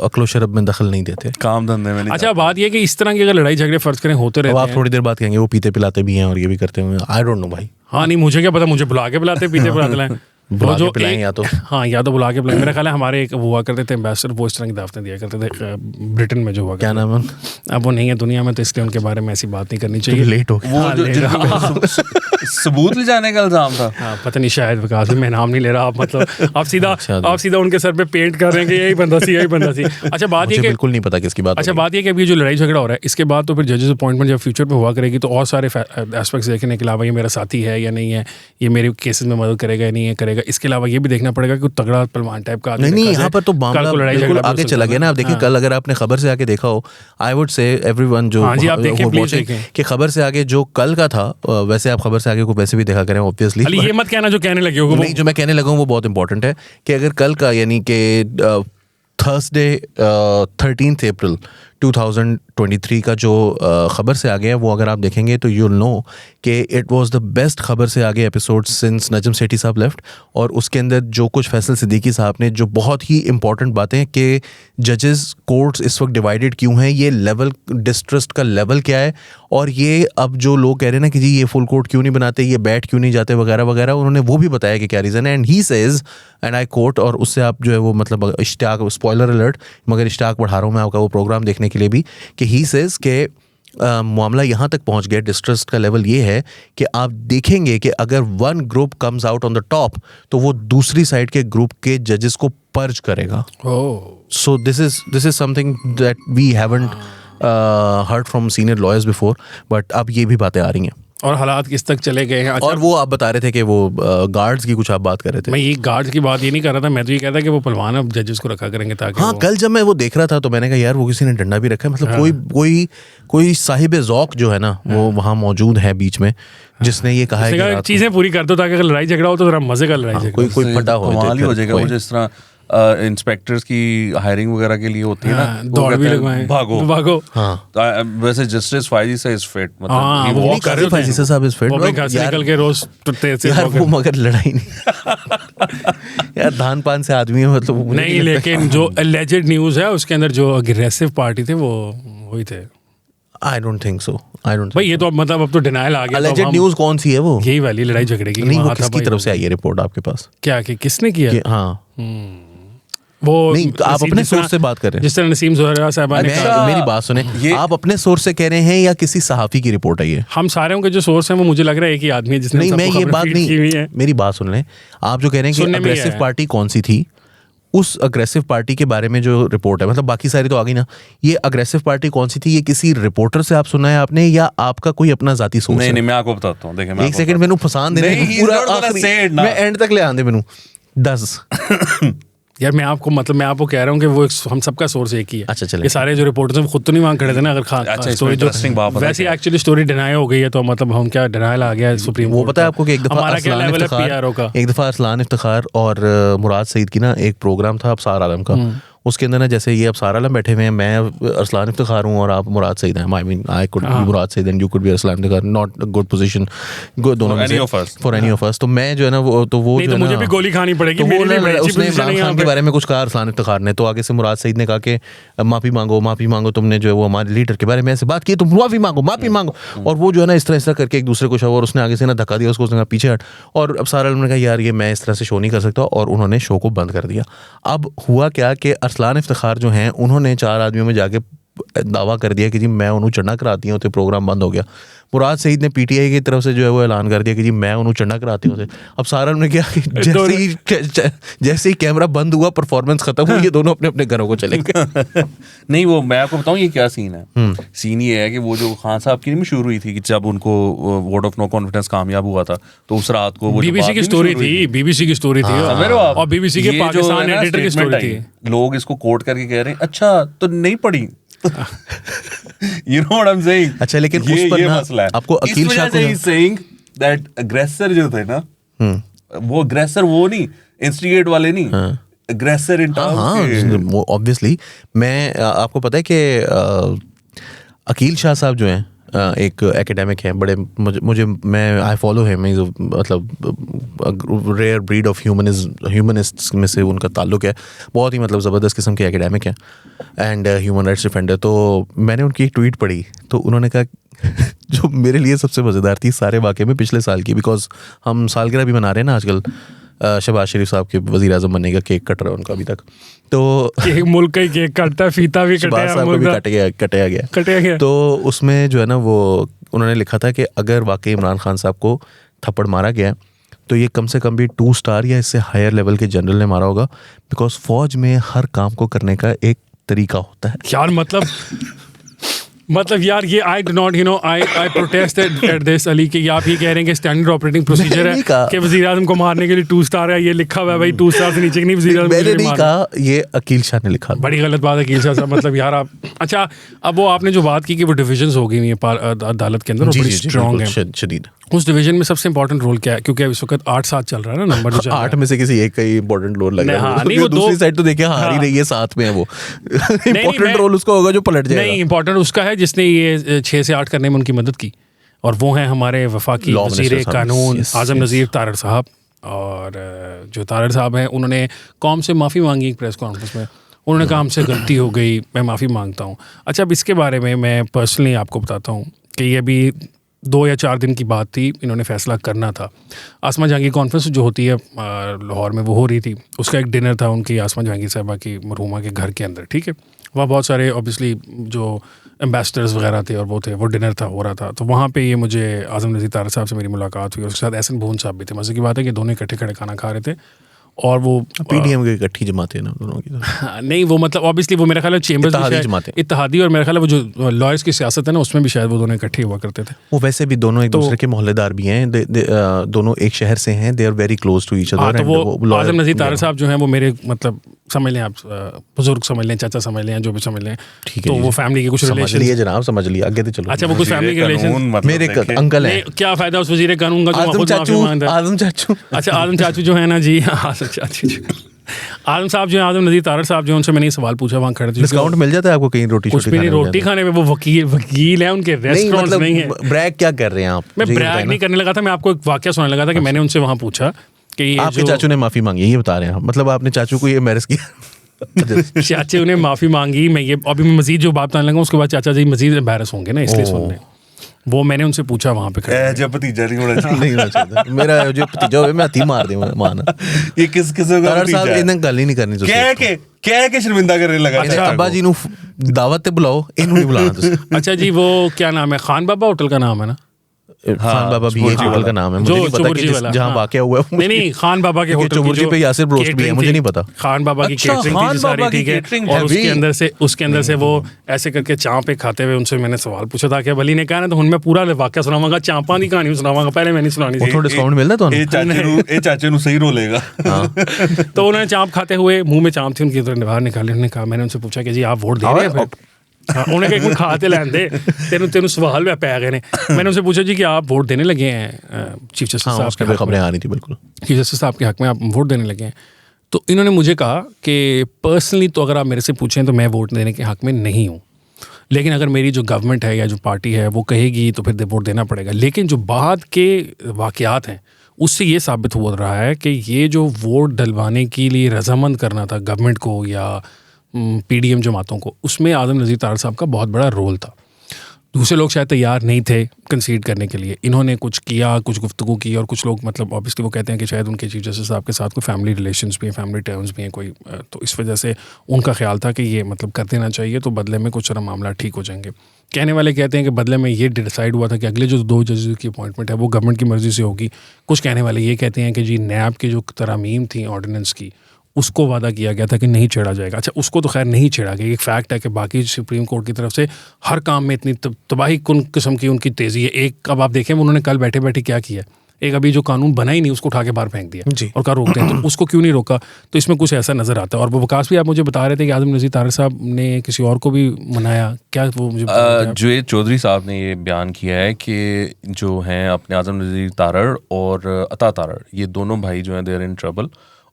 अक्लो शरब में दखल नहीं देते, काम धंधे में नहीं। अच्छा बात ये कि इस तरह की अगर लड़ाई झगड़े फर्ज करें होते रहते हैं, आप थोड़ी देर बाद कहेंगे वो पीते पिलाते भी हैं और ये भी करते हैं, आई डोंट नो भाई। हाँ नहीं मुझे क्या पता, मुझे बुला के पिलाते पीते पिलाते हैं बुला के पिलाएं या तो या तो बुला के पिलाएं। मेरा ख्याल है हमारे एक हुआ करते थे एम्बेसडर, वो इस तरह की दावतें दिया करते थे ब्रिटेन में जो हुआ। क्या नाम है? अब वो नहीं है दुनिया में, तो इसलिए उनके बारे में ऐसी बात नहीं करनी चाहिए। लेट हो गया। सबूत ले जाने का इल्जाम था। पता नहीं, शायद विकास भी, मैं नाम नहीं ले रहा। आप मतलब आप सीधा उनके सर पे पेंट कर रहे हैं कि यही बंदा सी। अच्छा बात ये कि बिल्कुल नहीं पता किसकी बात। अच्छा बात ये कि अभी जो लड़ाई झगड़ा हो रहा है इसके बाद तो फिर जजेस अपॉइंटमेंट जब फ्यूचर पे हुआ करेगी तो और सारे एस्पेक्ट्स देखने के अलावा ये मेरा साथी है या नहीं है, ये मेरे केसेस में मदद करेगा या नहीं है करेगा, इसके अलावा ये भी देखना पड़ेगा कि तगड़ा पहलवान टाइप का नहीं। यहाँ पर तो मामला बिल्कुल आगे चला गया ना। आप देखिए कल अगर आपने खबर से आगे देखा हो, आई वुड से एवरीवन जो कि खबर से आगे जो कल का था, वैसे आप खबर से आगे को वैसे भी देखा करें ऑब्वियसली। ये मत कहना जो कहने लगे हो, नहीं जो मैं कहने लगा हूँ वो बहुत इंपॉर्टेंट है कि अगर कल का यानी कि थर्सडे 13 अप्रैल 2023 का जो खबर से आगे है वो अगर आप देखेंगे तो यू विल नो कि इट वाज द बेस्ट खबर से आगे एपिसोड सिंस नजम सेठी साहब लेफ्ट। और उसके अंदर जो कुछ फैसल सिद्दीकी साहब ने जो बहुत ही इंपॉर्टेंट बातें कि जजेस कोर्ट्स इस वक्त डिवाइडेड क्यों हैं, ये लेवल डिस्ट्रस्ट का लेवल क्या है, और ये अब जो लोग कह रहे हैं ना कि जी ये फुल कोर्ट क्यों नहीं बनाते, ये बैठ क्यों नहीं जाते वगैरह वगैरह, उन्होंने वो भी बताया कि क्या रीज़न है। And he says and I quote, और उससे आप जो है वो मतलब इश्तियाक, स्पॉइलर अलर्ट, मगर इश्तियाक बढ़ा रहा हूँ मैं आपका वो प्रोग्राम देखने के लिए भी, कि ही सेज के मामला यहाँ तक पहुँच गया, डिस्ट्रस्ट का लेवल ये है कि आप देखेंगे कि अगर one group comes out on the top तो वो दूसरी साइड के ग्रुप के जजेस को पर्ज करेगा। So this is something that we haven't heard from senior lawyers before, but अब ये भी बातें आ रही हैं और हालात किस तक चले गए हैं। अच्छा, और वो आप बता रहे थे कि वो गार्ड्स की कुछ आप बात कर रहे थे। मैं ये गार्ड्स की बात ये नहीं कर रहा था, मैं तो ये कहता था कि वो पहलवान अब जजेस को रखा करेंगे ताकि हाँ कल जब मैं वो देख रहा था तो मैंने कहा यार वो किसी ने डंडा भी रखा है, मतलब कोई साहिब ज़ौक़ जो है ना वो वहाँ मौजूद है बीच में, जिसने ये कहा है कि चीज़ें पूरी कर दो ताकि अगर लड़ाई झगड़ा हो तो जरा मजे का लड़ाई झगड़ा, कोई फटा हो जाएगा। वो जिस तरह इंस्पेक्टर्स की हायरिंग वगैरह के लिए होती है ना, वो दौड़ भी कहते हैं, लगवाएं, भागो भागो। हाँ वैसे जस्टिस फाइजी से इज फिट, हाँ, मतलब वो he walk कर रहे होते हैं। फैजी साहब इस फिट वो अपने घर से निकल के रोज तेज से यार walk वो मगर लड़ाई नहीं यार धान पान से आदमी है, मतलब वो मुझे नहीं, लगता लेकिन जो alleged न्यूज़ है उसके अंदर जो अग्रेसिव पार्टी थे वो वही थे I don't think so, I don't भाई। ये तो अब मतलब अब तो डिनाइल आ गया, तो अब अलेजेड हम- न्यूज़ कौन सी है वो? यही वाली लड़ाई झगड़े की नहीं, वो वहाँ था किसकी भाई। तरफ से आई है रिपोर्ट आपके पास? क्या कि किसने किया? कि हाँ वो नहीं, आप नसीम, अपने जिस तरह- सोर्स से बात कर रहे हैं। जिस तरह नसीम ज़ोहरा साहबा ने मैं- कहा, मेरी बात सुने, ये- आप अपने सोर्स से कह रहे हैं या किसी सहाफी की रिपोर्ट है ये? हम सारे के जो सोर्स हैं वो मुझे लग रहा है एक ही आदमी है जिसने नहीं, सबको मैं ये खबरें बात feed की हुई है। नहीं, मेरी बात सुन लें। आप जो कह रहे हैं कि सुनने में ही अग्रेसिव आया। पार्टी कौन सी थी, उस अग्रेसिव पार्टी के बारे में जो रिपोर्ट है, मतलब बाकी सारी तो आ गई ना, ये अग्रेसिव पार्टी कौन सी थी, ये किसी रिपोर्टर से आप सुना है आपने या आपका कोई अपना जाती सोच नहीं है? नहीं, मैं आपको बताता हूँ, देखिए मैं एक सेकंड मैंने फसान देने नहीं, दो, he's पूरा not gonna आखिरी- say it now. मैं एंड तक ले आंदे मैनू 10 यार मैं आपको कह रहा हूँ कि वो हम सबका सोर्स एक ही है। अच्छा, चलें। ये सारे जो रिपोर्टर्स हैं वो खुद तो नहीं वहाँ खड़े थे ना। अगर अच्छा, इसमें स्टोरी जो interesting बात पता है वैसे क्या? एक्चुअली स्टोरी डिनाई हो गई है, तो मतलब हम क्या डिनाइल आ गया है सुप्रीम वो कोर्ट पता है का। आपको कि एक दफा हमारा क्या अरसलान लेवल है इफ्तिखार, पीआरओ का? एक दफा अरसलान इफ्तिखार और मुराद सईद की ना एक प्रोग्राम था अबसार आलम का, उसके अंदर ना जैसे ये अबसार आलम बैठे हुए हैं, मैं अरसलान इफ्तिखार हूँ और आप मुराद सईद हैं। I mean I could be Murad Saeed and you could be Arsalan Iftikhar, not good position दोनों में any of us. For any of us. तो मैं जो है ना वो नहीं जो तो है मुझे ना- भी गोली खानी पड़ेगी, तो वो मेरे लिए ना बड़ी अच्छी उसने पोजीशन है इमरान यहाँ खान के पे। बारे में कुछ कहा अरसलान इफ्तिखार ने, तो आगे से मुराद सईद ने कहा कि माफी मांगो तुमने जो है वो हमारे लीडर के बारे में ऐसे बात की, तुम माफी मांगो। और वो जो है ना इस तरह करके एक दूसरे को शो, और उसने आगे से ना धक्का दिया उसको, उसने कहा पीछे हट, और अब सारा ने कहा यार ये मैं इस तरह से शो नहीं कर सकता, और उन्होंने शो को बंद कर दिया। अब हुआ क्या कि अरसलान इफ्तिखार जो हैं उन्होंने 4 आदमियों में जाके दावा कर दिया कि जी मैं उन्होंने चढ़ना कराती हूँ, तो प्रोग्राम बंद हो गया। मुराद सईद ने पीटीआई की तरफ से जो है वो ऐलान कर दिया कि जी मैं उन्होंने चढ़ना कराती हूँ। अब सारा ने क्या कि जैसे ही कैमरा बंद हुआ, परफॉर्मेंस खत्म हुई, ये दोनों अपने अपने घरों को चले गए। नहीं, वो मैं आपको बताऊं ये क्या सीन है। सीन ये है कि वो जो खान साहब की नहीं मशहूर हुई थी कि जब उनको वोट ऑफ नो कॉन्फिडेंस कामयाब हुआ था, तो उस रात को वो बीबीसी की स्टोरी थी, बीबीसी की स्टोरी थी, समझ रहे हो आप? और बीबीसी के ये जो पाकिस्तान है ना एडिटर की statement स्टोरी आई, थी। लोग इसको कोट करके कह रहे हैं अच्छा तो नहीं पढ़ी। You know what I'm saying? अच्छा, लेकिन उस पर ये ना मसला है। आपको अकील शाह को he's saying that aggressor जो थे ना, वो aggressor वो नहीं, instigate वाले नहीं, aggressor in terms के ऑब्वियसली। मैं आपको पता है कि अकील शाह साहब जो हैं एक एकेडमिक हैं बड़े, मुझे मैं आई फॉलो हिम, मतलब रेयर ब्रीड ऑफ ह्यूमनिस्ट्स में से उनका ताल्लुक है, बहुत ही मतलब ज़बरदस्त किस्म के एकेडमिक हैं एंड ह्यूमन राइट्स डिफेंडर। तो मैंने उनकी एक ट्वीट पढ़ी, तो उन्होंने कहा जो मेरे लिए सबसे मज़ेदार थी सारे वाक़े में पिछले साल की, बिकॉज हम सालगिरह भी मना रहे हैं ना आजकल, शहबाज शरीफ साहब के वज़ीर आज़म बनने का केक कट रहा है उनका अभी तक, तो एक मुल्क का ही केक काटता है, फीता भी शहबाज कटा साहब को भी कटाया गया। तो उसमें जो है ना वो उन्होंने लिखा था कि अगर वाकई इमरान खान साहब को थप्पड़ मारा गया तो ये कम से कम भी 2 स्टार या इससे हायर लेवल के जनरल ने मारा होगा, बिकॉज फौज में हर काम को करने का एक तरीका होता है। यार मतलब यार ये I do not I protest at this Ali कि आप ये कह रहे हैं कि स्टैंडर्ड ऑपरेटिंग प्रोसीजर है कि वज़ीर आज़म को मारने के लिए 2 स्टार है, ये लिखा हुआ है भाई 2 स्टार से नीचे नहीं वज़ीर आज़म। मैंने नहीं कहा, ये अकील शाह ने लिखा। बड़ी गलत बात है अकील शाह साहब, मतलब यार आप अच्छा अब वो आपने जो बात की कि वो डिविजन्स हो गई हुई है अदालत के अंदर, वो बड़ी स्ट्रॉन्ग है। शदीद। उस डिवीजन में सबसे इंपॉर्टेंट रोल क्या है, क्योंकि इस वक्त 8-7 चल रहा है ना नंबर, जो 8 में से किसी एक का ही इंपॉर्टेंट रोल लग रहा है। नहीं, वो दूसरी साइड तो देखिए हार ही रही है, साथ में है वो। इंपॉर्टेंट रोल उसका होगा जो पलट जाएगा। नहीं, इंपॉर्टेंट उसका है जिसने ये 6 से 8 करने में उनकी मदद की, और वो हैं हमारे वफाकी वज़ीर कानून आज़म नज़ीर तारड़ साहब। और जो तारड़ साहब हैं उन्होंने कौम से माफ़ी मांगी एक प्रेस कॉन्फ्रेंस में, उन्होंने कहा हमसे गलती हो गई, मैं माफ़ी मांगता हूँ। अच्छा, अब इसके बारे में मैं पर्सनली आपको बताता हूँ कि ये भी 2 या 4 दिन की बात थी, इन्होंने फैसला करना था। आसमा जहांगीर कॉन्फ्रेंस जो होती है लाहौर में, वो हो रही थी, उसका एक डिनर था उनकी आसमा जहांगीर साहबा की मरहूमा के घर के अंदर, ठीक है। वहाँ बहुत सारे ऑब्वियसली जो एम्बेसडर्स वगैरह थे और वो थे, वो डिनर था हो रहा था। तो वहाँ पे ये मुझे आज़म नज़ीर तारड़ साहब से मेरी मुलाकात हुई, उसके साथ एहसन भून साहब भी थे। मज़े की बात है कि दोनों इकट्ठे खड़े खाना खा रहे थे, और वो पीडीएम की इकट्ठी जमाते हैं ना दोनों की। नहीं, वो मतलब ऑब्वियसली वो मेरा ख्याल है चेंबर्स इत्तेहादी, और मेरा ख्याल है वो जो लॉयर्स की सियासत है ना उसमें भी शायद वो दोनों इकट्ठे हुआ करते थे। वो वैसे भी दोनों एक दूसरे के मोहल्लेदार भी हैं, दोनों एक शहर से हैं, they are very close to each other. तो वो आज़म नज़ीर तारड़ साहब जो हैं वो मेरे मतलब समझ लें आप, बुजुर्ग समझ लें, चाचा समझ लें, जो भी समझ लें, तो वो फैमिली के कुछ रिलेशन। समझ लिए जनाब, समझ लिया, आगे तो चलो। अच्छा, वो कुछ फैमिली के रिलेशन, मेरे अंकल हैं। क्या फायदा उस वज़ीर कानून का जो खुद माफी मांगता है। आज़म चाचू। अच्छा, आज़म चाचू जो है ना जी, आज़म चाचू आजम साहब जो हैं, आजम नज़ीर तारड़ साहब जो हैं, उनसे मैंने ये सवाल पूछा वहाँ खड़े थे। डिस्काउंट मिल जाता है आपको कहीं रोटी कुछ भी नहीं, रोटी खाने में वो वकील है, उनके रेस्टोरेंट्स नहीं है। ब्रैग क्या कर रहे हैं आप? मैं ब्रैग नहीं करने लगा था, मैं आपको एक वाकया सुनाने लगा था कि मैंने उनसे वहाँ पूछा कि ये आपके चाचू ने माफी मांगी, ये बता रहे हैं? मतलब आपने चाचू को ये एम्बैरस किया? चाचे उन्हें माफ़ी मांगी। मैं ये अभी मैं मजीद जो बात बताने लगा उसके बाद चाचा जी मजीद एम्बैरस होंगे ना, इसलिए सुन लें। वो मैंने उनसे पूछा वहाँ पे जब भतीजा नहीं होना चाहिए। नहीं होना चाहिए। मेरा जो भतीजा हो मैं हथी मार दूंगा माना। ये किस का साहब इन्हें गल ही नहीं करनी चाहिए। क्या के शर्मिंदा करने लगा? अच्छा अब्बा जी नु दावत ते बुलाओ, इन्हों नहीं बुलाना तुसी। अच्छा जी, वो क्या नाम है, खान बाबा होटल का नाम है ना? खान बाबा भी एक होटल का नाम है, मुझे नहीं पता कि जहाँ वाकया हुआ है। नहीं, खान बाबा के होटल चौबुर्जी पे यासिर ब्रोस्ट भी है, मुझे नहीं पता। खान बाबा की केटरिंग थी सारी, ठीक है। और उसके अंदर से वो ऐसे करके चाँप खाते हुए उनसे मैंने सवाल पूछा था कि वली ने कहा ना, तो मैं पूरा वाकया सुनावांगा, चांपा की कहानी सुनावांगा, पहले मैंने सुनानी थी। थोड़ा डिस्काउंट मिलता तो ये चाचे नु सही रोलेगा। तो उन्होंने चाँप खाते हुए मुंह में चाँप थी उनकी, तो बाहर निकाली। उन्होंने कहा, मैंने उनसे पूछा कि जी आप वोट दे रहे हैं? उन्हें कहीं खाते लैंदे तेन सवाल में पै गए ने। मैंने उनसे पूछा जी कि आप वोट देने लगे हैं चीफ जस्टिस साहब के, खबरें आ रही थी बिल्कुल, चीफ जस्टिस साहब के हक में आप वोट देने लगे हैं? तो इन्होंने मुझे कहा कि पर्सनली तो अगर आप मेरे से पूछें तो मैं वोट देने के हक में नहीं हूँ, लेकिन अगर मेरी जो गवर्नमेंट है या जो पार्टी है वो कहेगी तो फिर वोट देना पड़ेगा। लेकिन जो बाद के वाक़यात हैं उससे ये साबित हो रहा है कि ये जो वोट डलवाने के लिए रजामंद करना था गवर्नमेंट को या पीडीएम जमातों को, उसमें आजम नज़ीर तारड़ साहब का बहुत बड़ा रोल था। दूसरे लोग शायद तैयार नहीं थे कंसीड करने के लिए, इन्होंने कुछ किया, कुछ गुफ्तगू की, और कुछ लोग मतलब ऑब्वियसली वो कहते हैं कि शायद उनके चीफ जस्टिस साहब के साथ कोई फैमिली रिलेशंस भी हैं, फैमिली टर्म्स भी हैं कोई, तो इस वजह से उनका ख्याल था कि ये मतलब कर देना चाहिए, तो बदले में कुछ सारा मामला ठीक हो जाएंगे। कहने वाले कहते हैं कि बदले में ये डिसाइड हुआ था कि अगले जो 2 जजेस की अपॉइंटमेंट है वो गवर्नमेंट की मर्ज़ी से होगी। कुछ कहने वाले ये कहते हैं कि जी नैब की जो तरामीम थी ऑर्डिनेंस की, उसको वादा किया गया था कि नहीं छेड़ा जाएगा। अच्छा, उसको तो खैर नहीं छेड़ा गया, एक फैक्ट है कि बाकी सुप्रीम कोर्ट की तरफ से हर काम में इतनी तबाही कुन किस्म की उनकी तेज़ी है। एक अब आप देखें उन्होंने कल बैठे बैठे क्या किया, एक अभी जो कानून बना ही नहीं उसको उठा के बाहर फेंक दिया जी, और कहा रोकते हैं, तो उसको क्यों नहीं रोका? तो इसमें कुछ ऐसा नज़र आता है। और वो वकास भी आप मुझे बता रहे थे कि आजम नज़ीर तारड़ साहब ने किसी और को भी मनाया, क्या वो मुझे जो चौधरी साहब ने ये बयान किया है कि जो हैं अपने आजम नज़ीर तारड़ और अता तारड़, ये दोनों भाई जो हैं दे आर इन ट्रबल।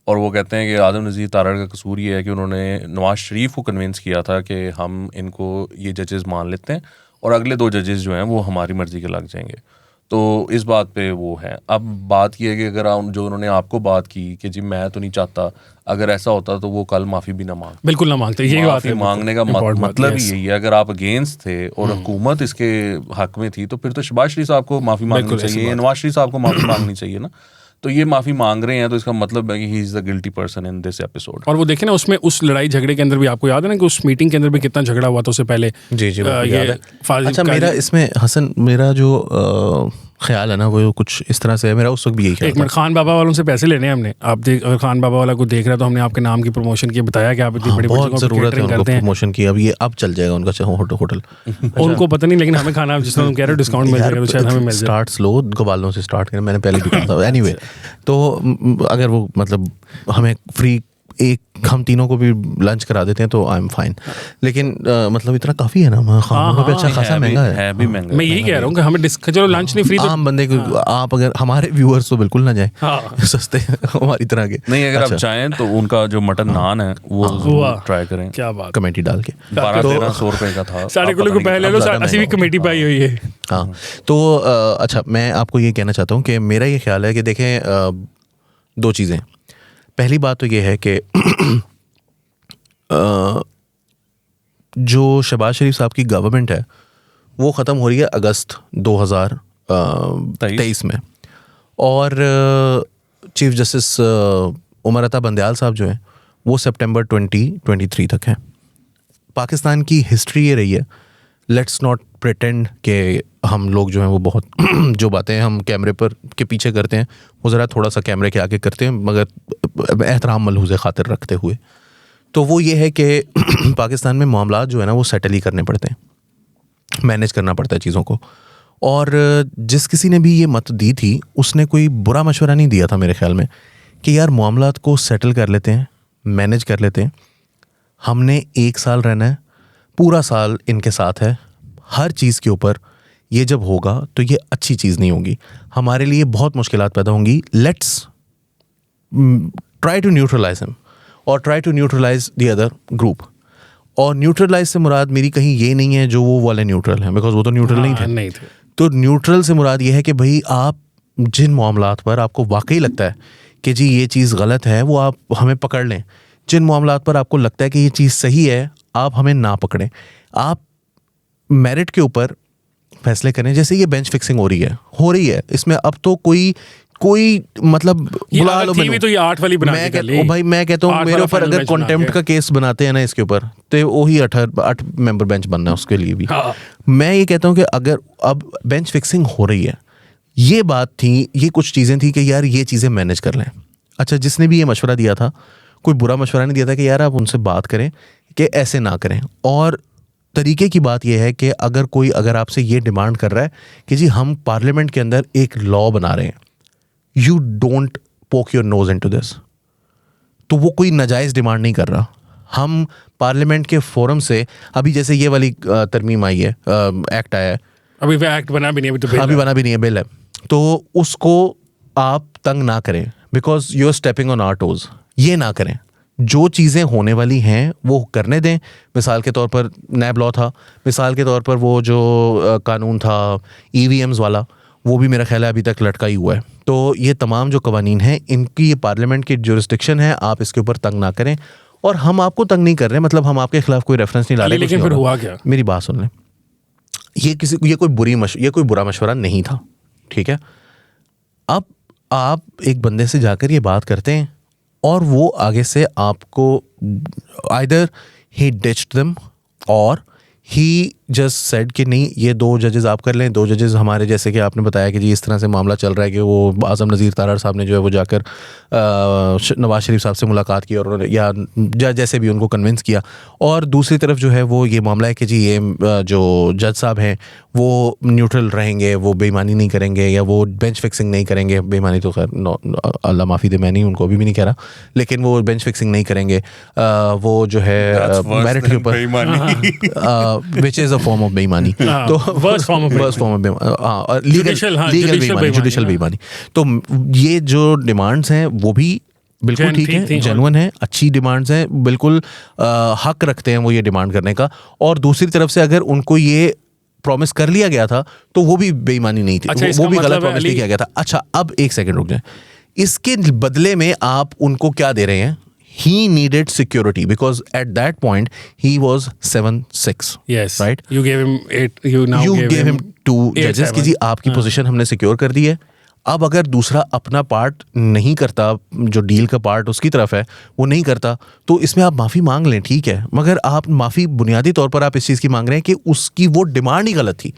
और वो कहते हैं कि आजम नज़ीर तारड़ का कसूर ये है कि उन्होंने नवाज शरीफ को कन्विंस किया था कि हम इनको ये जजेस मान लेते हैं और अगले 2 जजेस जो हैं वो हमारी मर्ज़ी के लग जाएंगे। तो इस बात पे वो है। अब बात ये है कि अगर जो उन्होंने आपको बात की कि जी मैं तो नहीं चाहता, अगर ऐसा होता तो वो कल माफ़ी भी ना बिल्कुल ना मांगते। यही बात है, मांगने का मतलब ही यही है। अगर आप अगेंस्ट थे और हुकूमत इसके हक में थी तो फिर तो शहबाज शरीफ साहब को माफ़ी मांगनी चाहिए, नवाज शरीफ साहब को माफ़ी मांगनी चाहिए ना। तो ये माफ़ी मांग रहे हैं तो इसका मतलब है कि he is the guilty person in this episode. और वो देखें ना उसमें उस लड़ाई झगड़े के अंदर भी आपको याद है ना कि उस मीटिंग के अंदर भी कितना झगड़ा हुआ था उससे पहले। जी जी याद है। अच्छा मेरा इसमें हसन मेरा जो ख्याल है ना वो कुछ इस तरह से है, मेरा उस वक्त भी यही ख्याल। एक मिनट, खान बाबा वालों से पैसे लेने हैं हमने, आप देख अगर खान बाबा वाला को देख रहा है तो हमने आपके नाम की प्रमोशन की, बताया कि आप इतनी बड़ी बहुत ज़रूरत है उनको प्रमोशन की। अब ये अब चल जाएगा उनका होटल उनको पता नहीं, लेकिन हमें खाना जिस तरह तुम कह रहे हो डिस्काउंट मिल जाएगा तो शायद हमें मिल जाए। स्टार्ट स्लो गवालों से स्टार्ट करें, मैंने पहले भी कहा था। एनीवे तो अगर वो मतलब हमें फ्री हम तीनों को भी लंच करा देते हैं तो आई एम फाइन, लेकिन मतलब इतना काफ़ी है ना, खाना पे अच्छा खासा महंगा है भी महंगा। मैं यही कह रहा हूँ कि हमें चलो लंच नहीं फ्री, तो आम बंदे को आप अगर हमारे व्यूअर्स तो बिल्कुल ना जाए सस्ते हमारी तरह के नहीं, अगर आप चाहें तो उनका जो मटन नान है वो ट्राई करें, क्या बात, कमेटी डाल के 1200 रुपए का था, साढ़े किलो को पहले लो, 80 भी कमेटी पाई हुई है। हाँ तो अच्छा मैं आपको ये कहना चाहता हूँ कि मेरा ये ख्याल है कि देखें 2 चीज़ें। पहली बात तो ये है कि जो शहबाज शरीफ साहब की गवर्नमेंट है वो ख़त्म हो रही है अगस्त 2023 में, और चीफ जस्टिस उमर अता बंदयाल साहब जो हैं वो सितंबर 2023 तक हैं। पाकिस्तान की हिस्ट्री ये रही है, लेट्स नॉट प्रिटेंड कि हम लोग जो हैं वो बहुत जो बातें हम कैमरे पर के पीछे करते हैं वो ज़रा थोड़ा सा कैमरे के आगे करते हैं, मगर एहतराम मलहूज़े खातिर रखते हुए। तो वो ये है कि पाकिस्तान में मामलात जो है ना वो सेटल ही करने पड़ते हैं, मैनेज करना पड़ता है चीज़ों को। और जिस किसी ने भी ये मत दी थी उसने कोई बुरा मशवरा नहीं दिया था मेरे ख्याल में कि यार मामलात को सेटल कर लेते हैं, मैनेज कर लेते हैं, हमने 1 साल रहना है, पूरा साल इनके साथ है, हर चीज़ के ऊपर ये जब होगा तो ये अच्छी चीज़ नहीं होगी, हमारे लिए बहुत मुश्किलात पैदा होंगी, let's try to neutralize him. और try to neutralize the other group. और न्यूट्रलाइज से मुराद मेरी कहीं ये नहीं है जो वो वाले न्यूट्रल हैं, बिकॉज वो तो न्यूट्रल नहीं थे। तो न्यूट्रल से मुराद ये है कि भाई आप जिन मामलात पर आपको वाकई लगता है कि जी ये चीज़ गलत है, वो आप हमें पकड़ लें। जिन मामलात पर आपको लगता है कि ये चीज़ सही है, आप हमें ना पकड़ें। आप मेरिट के ऊपर फैसले करें। जैसे ये बेंच फिक्सिंग हो रही है इसमें अब तो कोई मतलब बुला लो। तो ये 8 वाली बना के कर भाई मैं कहता हूँ मेरे ऊपर अगर कंटेम्प्ट का केस बनाते हैं ना इसके ऊपर, तो वही 8 मेंबर बेंच बनना है उसके लिए भी। हाँ। मैं ये कहता हूँ कि अगर अब बेंच फिक्सिंग हो रही है, ये बात थी, ये कुछ चीज़ें थी कि यार ये चीज़ें मैनेज कर लें। अच्छा, जिसने भी ये मशवरा दिया था कोई बुरा मशवरा नहीं दिया था कि यार आप उनसे बात करें कि ऐसे ना करें। और तरीके की बात यह है कि अगर आपसे ये डिमांड कर रहा है कि जी हम पार्लियामेंट के अंदर एक लॉ बना रहे हैं, यू डोंट पोक योर नोज इनटू दिस, तो वो कोई नाजायज़ डिमांड नहीं कर रहा। हम पार्लियामेंट के फोरम से अभी जैसे ये वाली तरमीम आई है, एक्ट आया है, अभी एक्ट बना भी नहीं, अभी बना भी नहीं है, बिल है, तो उसको आप तंग ना करें because you are stepping on our toes. ये ना करें, जो चीज़ें होने वाली हैं वो करने दें। मिसाल के तौर पर नैब लॉ था, मिसाल के तौर पर वो जो कानून था EVMs वाला, वो भी मेरा ख्याल है अभी तक लटका ही हुआ है। तो ये तमाम जो कवानीन हैं इनकी ये पार्लियामेंट की ज्यूरिसडिक्शन है, आप इसके ऊपर तंग ना करें। और हम आपको तंग नहीं कर रहे, मतलब हम आपके खिलाफ कोई रेफरेंस नहीं ला रहे। लेकिन फिर हुआ क्या? मेरी बात सुन लें, ये कोई बुरा मशवरा नहीं था, ठीक है। अब आप एक बंदे से जाकर ये बात करते हैं और वो आगे से आपको आइदर ही डिच्ड देम और ही जस्ट सेड कि नहीं ये 2 जजेस आप कर लें। 2 जजेस हमारे, जैसे कि आपने बताया कि जी इस तरह से मामला चल रहा है कि वो आज़म नज़ीर तारड़ साहब ने जो है वो जाकर नवाज शरीफ साहब से मुलाकात की और उन्होंने या जैसे भी उनको कन्विंस किया। और दूसरी तरफ जो है वो ये मामला है कि जी ये जो जज साहब हैं वो न्यूट्रल रहेंगे, वो बेईमानी नहीं करेंगे या वो बेंच फिक्सिंग नहीं करेंगे। बेईमानी तो खैर अल्लाह माफ़ी दे, मैं नहीं उनको अभी भी नहीं कह रहा, लेकिन वो बेंच फिक्सिंग नहीं करेंगे। वो जो है मेरिट के ऊपर which is a form of बेईमानी, तो worst form of जुडिशल बेईमानी। तो ये जो डिमांड्स हैं वो भी बिल्कुल ठीक है, जेन्युइन है, अच्छी डिमांड्स हैं, बिल्कुल हक रखते हैं वो ये डिमांड करने का। और दूसरी तरफ से अगर उनको ये प्रॉमिस कर लिया गया था तो वो भी बेईमानी नहीं थी। अच्छा, वो भी गलत प्रॉमिस नहीं किया गया था। अच्छा, अब एक सेकंड रुक जाए, इसके बदले में आप उनको क्या दे रहे हैं? He needed security because at that point he was 7-6. Yes. Right? You gave him 8. You gave him 2 judges कि जी आपकी पोजीशन हमने सिक्योर कर दी है। अब अगर दूसरा अपना पार्ट नहीं करता, जो डील का पार्ट उसकी तरफ है वो नहीं करता, तो इसमें आप माफ़ी मांग लें, ठीक है। मगर आप माफ़ी बुनियादी तौर पर आप इस चीज़ की मांग रहे हैं कि उसकी वो डिमांड ही गलत थी।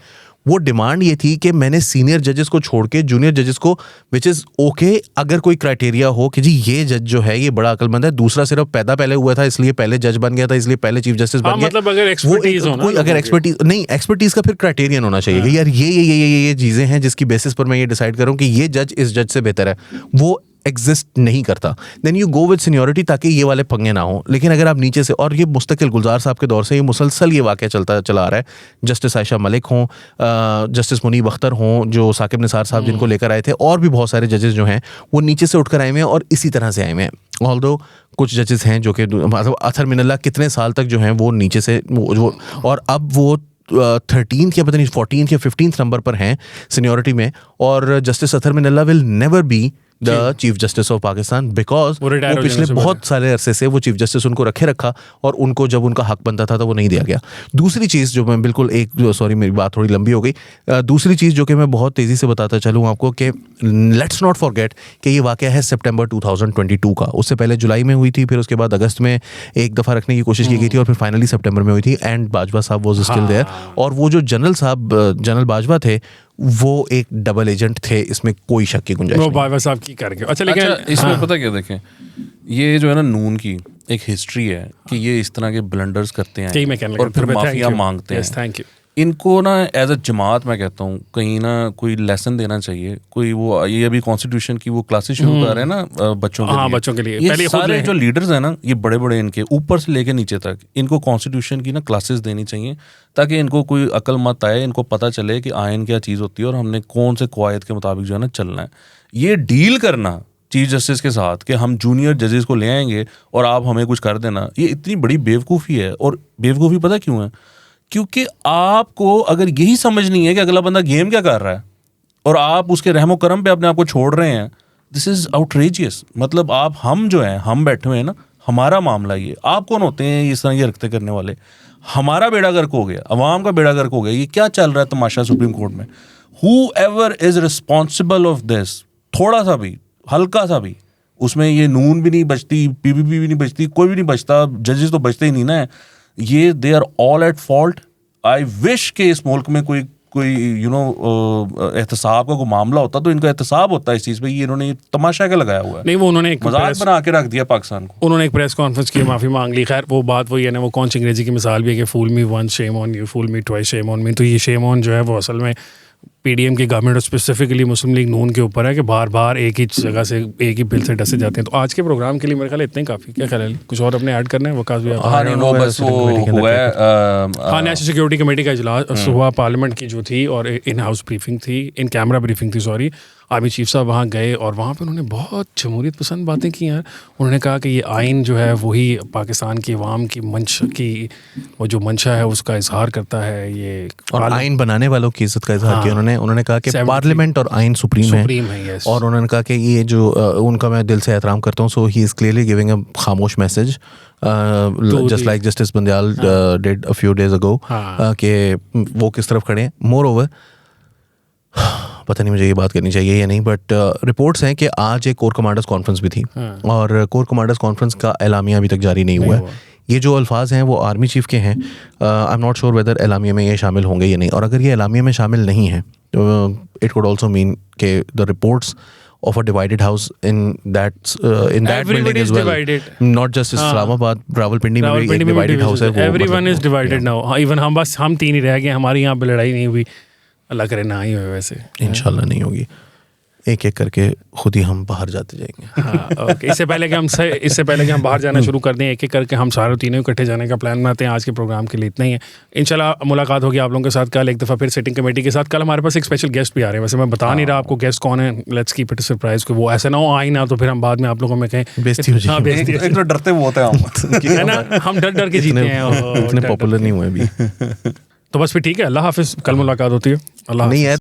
वो डिमांड ये थी कि मैंने सीनियर जजेस को छोड़ के जूनियर जजेस को, विच इज़ ओके अगर कोई क्राइटेरिया हो कि जी ये जज जो है ये बड़ा अक्लमंद है, दूसरा सिर्फ पैदा पहले हुआ था इसलिए पहले जज बन गया था, इसलिए पहले चीफ जस्टिस बन गया। मतलब अगर एक्सपर्टीज हो ना, कोई अगर एक्सपर्टीज नहीं, एक्सपर्टीज का फिर क्राइटेरियन होना चाहिए कि यार ये चीज़ें हैं जिसकी बेसिस पर मैं ये डिसाइड करूँ कि ये जज इस जज से बेहतर है। वो एग्जिस्ट नहीं करता। Then you go with seniority ताकि ये वाले पंगे ना हो। लेकिन अगर आप नीचे से, और ये मुस्तकिल गुलजार साहब के दौर से ये मुसलसल ये वाक़या चला आ रहा है, जस्टिस आयशा मलिक हों, जस्टिस मुनीब अख्तर हों, जो साकिब निसार साहब जिनको लेकर आए थे, और भी बहुत सारे जजेस जो हैं वो नीचे से उठकर आए हुए हैं और इसी तरह से आए हुए हैं। ऑल्दो कुछ जजेस हैं जो कि मतलब अथर मिनल्ला कितने साल तक जो हैं वो नीचे से और अब वो 13th या पता नहीं 14th या 15th नंबर पर हैं सीनियोरिटी में। और justice Athar Minallah will never be the chief justice of Pakistan because वो पिछले बहुत सारे अरसे से वो चीफ जस्टिस उनको रखा और उनको जब उनका हक बनता था तो वो नहीं दिया गया। दूसरी चीज़ जो मैं बिल्कुल सॉरी मेरी बात थोड़ी लंबी हो गई, दूसरी चीज़ जो कि मैं बहुत तेज़ी से बताता चलूँ आपको कि लेट्स नॉट फॉरगेट कि ये वाक़या है सितंबर 2022 का। उससे पहले जुलाई में हुई थी, फिर उसके बाद अगस्त में एक दफ़ा रखने की कोशिश की गई थी और फिर फाइनली सितंबर में हुई थी। एंड बाजवा साहब वाज स्टिल देयर, और वो जो जनरल बाजवा थे वो एक डबल एजेंट थे, इसमें कोई शक की गुंजाइश नहीं। बाजवा साहब की करके अच्छा, लेकिन इसमें पता क्या देखें, ये जो है ना नून की एक हिस्ट्री है कि ये इस तरह के ब्लंडर्स करते हैं और फिर माफिया मांगते हैं। Thank you. इनको ना एज अ जमात मैं कहता हूँ कहीं ना कोई लेसन देना चाहिए। कोई वो ये अभी कॉन्स्टिट्यूशन की वो क्लासेस शुरू कर रहे हैं ना बच्चों के लिए। ये सारे जो लीडर्स हैं ना, ये बड़े बड़े इनके ऊपर से लेके नीचे तक इनको कॉन्स्टिट्यूशन की ना क्लासेस देनी चाहिए ताकि इनको कोई अकल मत आए, इनको पता चले कि आयन क्या चीज़ होती है और हमने कौन से कवायद के मुताबिक जो है ना चलना है। ये डील करना चीफ जस्टिस के साथ कि हम जूनियर जजेस को ले आएंगे और आप हमें कुछ कर देना, ये इतनी बड़ी बेवकूफ़ी है। और बेवकूफ़ी पता क्यों है? क्योंकि आपको अगर यही समझ नहीं है कि अगला बंदा गेम क्या कर रहा है और आप उसके रहमो करम पे अपने आप को छोड़ रहे हैं, दिस इज़ आउटरेजियस। मतलब आप, हम जो हैं, हम बैठे हुए हैं ना, हमारा मामला ये, आप कौन होते हैं इस तरह की हरकतें करने वाले? हमारा बेड़ा गर्क हो गया, अवाम का बेड़ा गर्क हो गया। ये क्या चल रहा है तमाशा सुप्रीम कोर्ट में? Whoever is responsible of this, थोड़ा सा भी, हल्का सा भी, उसमें ये नून भी नहीं बचती, पीपीपी भी नहीं बचती, कोई भी नहीं बचता, जजेस तो बचते ही नहीं ना। ये they are all at fault. I wish के इस मुल्क में कोई एहतसाब का कोई मामला होता तो इनका एहतसाब होता है इस चीज़ पे। ये इन्होंने तमाशा क्या लगाया हुआ है? नहीं, वो उन्होंने एक मजाक बना के रख दिया पाकिस्तान को। उन्होंने एक प्रेस कॉन्फ्रेंस की, माफ़ी मांग ली। खैर वो बात वही है ना, वो कौन सी अंग्रेजी की मिसाल भी है कि fool me once shame on you, fool me twice shame on me. तो ये शेम ऑन जो है वो असल में पीडीएम की गवर्नमेंट और स्पेसिफिकली मुस्लिम लीग नून के ऊपर है कि बार बार एक ही जगह से एक ही बिल से डसे जाते हैं। तो आज के प्रोग्राम के लिए मेरे ख्याल इतने काफ़ी। क्या ख्याल है, कुछ और अपने ऐड करना है? वकास भी हाँ नहीं, वो बस वो हुआ है। हाँ, नेशनल सिक्योरिटी कमेटी का इजलास हुआ पार्लियामेंट की जो थी, और इन हाउस ब्रीफिंग थी, इन कैमरा ब्रीफिंग थी, सॉरी। आर्मी चीफ साहब वहाँ गए और वहाँ पे उन्होंने बहुत जमहूरियत पसंद बातें की यार। उन्होंने कहा कि ये आइन जो है वही पाकिस्तान की अवाम की मंशा की, वो जो मंशा है उसका इजहार करता है। ये और आइन बनाने वालों की इज्जत का इजहार किया उन्होंने कहा कि पार्लियामेंट और आइन सुप्रीम है। यस। और उन्होंने कहा कि ये जो उनका मैं दिल से एहतराम करता हूँ। So he is clearly giving a खामोश message, just like justice Bandial did a few days ago, कि वो किस तरफ खड़े हैं। मोर ओवर, पता नहीं मुझे ये बात करनी चाहिए या नहीं, बट रिपोर्ट्स हैं कि आज एक कोर कमांडर्स कॉन्फ्रेंस भी थी और कोर कमांडर्स कॉन्फ्रेंस का एलामिया अभी तक जारी नहीं हुआ है। ये जो अल्फाज हैं वो आर्मी चीफ के हैं। I am not sure whether एलामिया में ये शामिल होंगे या नहीं। और अगर ये एलामिया में शामिल नहीं है तो इट कुड आल्सो मीन कि the reports of a divided house in that building as well, not just Islamabad, Rawalpindi में भी एक divided house है। Everyone is divided now. Even हम तीन ही रह गए, हमारी यहाँ पे लड़ाई नहीं हुई, अल्लाह करे ना ही हुए। वैसे इंशाल्लाह नहीं होगी, एक एक करके खुद ही हम बाहर जाते जाएंगे। हाँ, ओके। इससे पहले कि हम बाहर जाना शुरू कर दें, एक एक करके हम सारे तीनों इकट्ठे जाने का प्लान बनाते हैं। आज के प्रोग्राम के लिए इतना ही है। इंशाल्लाह मुलाकात होगी आप लोगों के साथ कल एक दफ़ा फिर सिटिंग कमेटी के साथ। कल हमारे पास एक स्पेशल गेस्ट भी आ रहे हैं, वैसे मैं बता नहीं रहा आपको गेस्ट कौन है। लेट्स कीप इट सरप्राइज, को वो ऐसा ना हो आई ना तो फिर हम बाद में आप लोगों में कहें बेइज्जती हो जाएगी। एक तो डरते बहुत है हम डर के जीते हैं, इतने पॉपुलर नहीं हुए अभी। तो बस फिर ठीक है, अल्लाह हाफिज़। कल मुलाकात होती है। अल्लाह नहीं है।